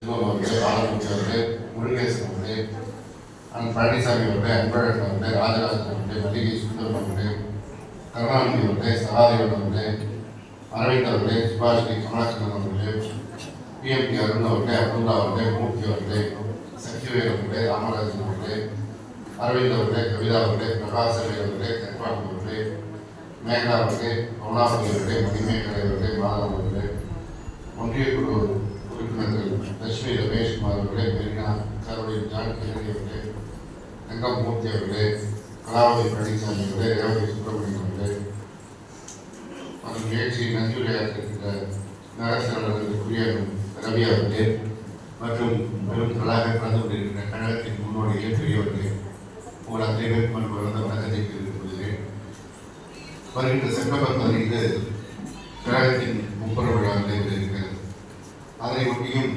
பாலமுருகி அவர்களே, முருகேசன் அவர்களே, பழனிசாமி அவர்களே, அன்பழகன் அவர்களே, ராஜராஜன் அவர்களே, மல்லிகை சுந்தரம் அவர்களே, கருணாநிதி அவர்களே, சகாதேவன் அவர்களே, அரவிந்த் அவர்களே, சுபாஷினி கமலாச்சந்திரன் அவர்களே, பிஎம்பி அருண் அவர்களே, அப்துல்லா அவர்களே, மூர்த்தி அவர்களே, சக்திவேல் அவர்களே, ராமராஜன் அவர்களே, அரவிந்த் அவர்களே, கவிதா அவர்களே, பிரகாசரை அவர்களே, கற்பாண்டி அவர்களே, மேகலா அவர்களே, கருணாபதி அவர்களே, மணிமேகலை அவர்களே, மாதவன் அவர்களே, ஒன்றிய குழு உறுப்பினர்கள் லட்சுமி ரமேஷ்குமார் அவர்களே, மெரினா கரோலின் ஜானகி அவர்களே, தங்கமூர்த்தி அவர்களே, கலாவதி பழனிசாமி அவர்களே, ரேவதி சுப்பிரமணியன் அவர்களே, மற்றும் நிகழ்ச்சியை நன்றியுரையாற்றிருக்கின்ற நகரசர்களுக்குரிய ரவி அவர்களே மற்றும் பெரும் திரளாக கலந்து கொண்டிருக்கின்ற கழகத்தின் முன்னோடியே பெரியவர்களே, உங்கள் அத்தனை பேருக்கு முன்பு வளர்ந்த வணக்கத்தை தெரிவித்துக் கொள்கிறேன். வருகின்ற செப்டம்பர் 15 கழகத்தின் முப்பது விழா நடைபெற இருக்கிறது. அதனை ஒட்டியும்